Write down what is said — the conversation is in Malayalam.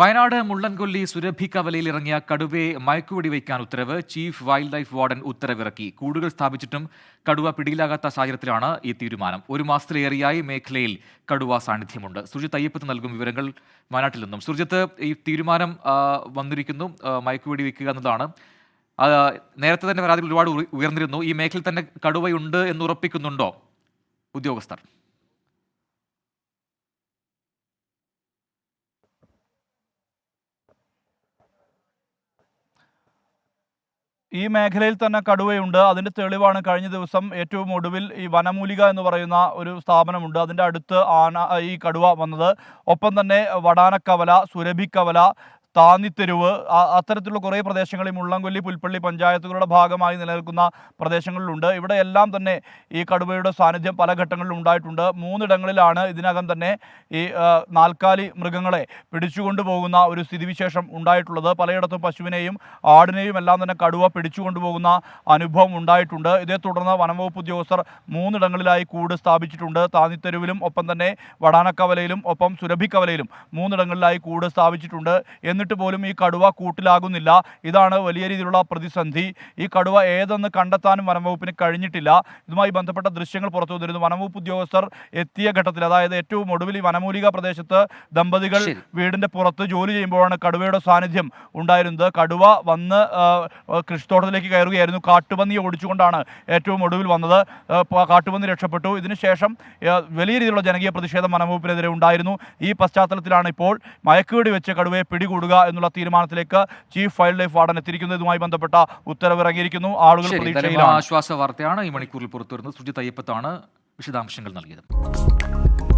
വയനാട് മുള്ളൻകൊല്ലി സുരഭി കവലയിൽ ഇറങ്ങിയ കടുവയെ മയക്കുവെടി വയ്ക്കാൻ ഉത്തരവ്. ചീഫ് വൈൽഡ് ലൈഫ് വാർഡൻ ഉത്തരവിറക്കി. കൂടുകൾ സ്ഥാപിച്ചിട്ടും കടുവ പിടിയിലാകാത്ത സാഹചര്യത്തിലാണ് ഈ തീരുമാനം. ഒരു മാസത്തിലേറെയായി മേഖലയിൽ കടുവ സാന്നിധ്യമുണ്ട്. സുർജിത്ത് അയ്യപ്പത്ത് നൽകും വിവരങ്ങൾ വയനാട്ടിൽ നിന്നും. സുർജിത്ത്, ഈ തീരുമാനം വന്നിരിക്കുന്നു, മയക്കുവെടി വയ്ക്കുക എന്നതാണ്. നേരത്തെ തന്നെ പരാതികൾ ഒരുപാട് ഉയർന്നിരുന്നു. ഈ മേഖലയിൽ തന്നെ കടുവയുണ്ട് എന്ന് ഉറപ്പിക്കുന്നുണ്ടോ ഉദ്യോഗസ്ഥർ? ഈ മേഖലയിൽ തന്നെ കടുവയുണ്ട്. അതിൻ്റെ തെളിവാണ് കഴിഞ്ഞ ദിവസം ഏറ്റവും ഒടുവിൽ ഈ വനമൂലിക എന്ന് പറയുന്ന ഒരു സ്ഥാപനമുണ്ട്, അതിൻ്റെ അടുത്ത് ഈ കടുവ വന്നത്. ഒപ്പം തന്നെ വടാനക്കവല, സുരഭിക്കവല, താന്നിത്തെരുവ്, അത്തരത്തിലുള്ള കുറേ പ്രദേശങ്ങൾ ഈ മുള്ളംകൊല്ലി, പുൽപ്പള്ളി പഞ്ചായത്തുകളുടെ ഭാഗമായി നിലനിൽക്കുന്ന പ്രദേശങ്ങളിലുണ്ട്. ഇവിടെ എല്ലാം തന്നെ ഈ കടുവയുടെ സാന്നിധ്യം പല ഘട്ടങ്ങളിലും ഉണ്ടായിട്ടുണ്ട്. 3 ഇടങ്ങളിലാണ് ഇതിനകം തന്നെ ഈ നാൽക്കാലി മൃഗങ്ങളെ പിടിച്ചുകൊണ്ടു പോകുന്ന ഒരു സ്ഥിതിവിശേഷം ഉണ്ടായിട്ടുള്ളത്. പലയിടത്തും പശുവിനെയും ആടിനെയും എല്ലാം തന്നെ കടുവ പിടിച്ചുകൊണ്ടുപോകുന്ന അനുഭവം ഉണ്ടായിട്ടുണ്ട്. ഇതേ തുടർന്ന് വനംവകുപ്പ് ഉദ്യോഗസ്ഥർ 3 ഇടങ്ങളിലായി കൂട് സ്ഥാപിച്ചിട്ടുണ്ട്. താന്നിത്തെരുവിലും ഒപ്പം തന്നെ വടാനക്കവലയിലും ഒപ്പം സുരഭിക്കവലയിലും 3 ഇടങ്ങളിലായി കൂട് സ്ഥാപിച്ചിട്ടുണ്ട്. എന്നിട്ട് പോലും ഈ കടുവ കൂട്ടിലാകുന്നില്ല. ഇതാണ് വലിയ രീതിയിലുള്ള പ്രതിസന്ധി. ഈ കടുവ ഏതെന്ന് കണ്ടെത്താനും വനംവകുപ്പിന് കഴിഞ്ഞിട്ടില്ല. ഇതുമായി ബന്ധപ്പെട്ട ദൃശ്യങ്ങൾ പുറത്തു വന്നിരുന്നു. വനംവകുപ്പ് ഉദ്യോഗസ്ഥർ എത്തിയ ഘട്ടത്തിൽ, അതായത് ഏറ്റവും ഒടുവിൽ ഈ വനമൂലിക പ്രദേശത്ത് ദമ്പതികൾ വീടിൻ്റെ പുറത്ത് ജോലി ചെയ്യുമ്പോഴാണ് കടുവയുടെ സാന്നിധ്യം ഉണ്ടായിരുന്നത്. കടുവ വന്ന് കൃഷിത്തോട്ടത്തിലേക്ക് കയറുകയായിരുന്നു. കാട്ടുപന്നിയെ ഓടിച്ചുകൊണ്ടാണ് ഏറ്റവും ഒടുവിൽ വന്നത്. കാട്ടുപന്നി രക്ഷപ്പെട്ടു. ഇതിനുശേഷം വലിയ രീതിയിലുള്ള ജനകീയ പ്രതിഷേധം വനംവകുപ്പിനെതിരെ ഉണ്ടായിരുന്നു. ഈ പശ്ചാത്തലത്തിലാണ് ഇപ്പോൾ മയക്കുവെടി വെച്ച് കടുവയെ പിടികൂടുക എന്നുള്ള തീരുമാനത്തിലേക്ക് ചീഫ് വൈൽഡ് ലൈഫ് വാർഡൻ എത്തിയിരിക്കുന്നത്. ഇതുമായി ബന്ധപ്പെട്ട ഉത്തരവ് ഇറങ്ങിയിരിക്കുന്നു. ആളുകൾ പ്രതീക്ഷയിലാണ്. ആശ്വാസ വാർത്തയാണ് ഈ മണിക്കൂറിൽ പുറത്തുവരുന്നത്. സുർജിത്ത് അയ്യപ്പത്താണ് വിശദാംശങ്ങൾ നൽകിയത്.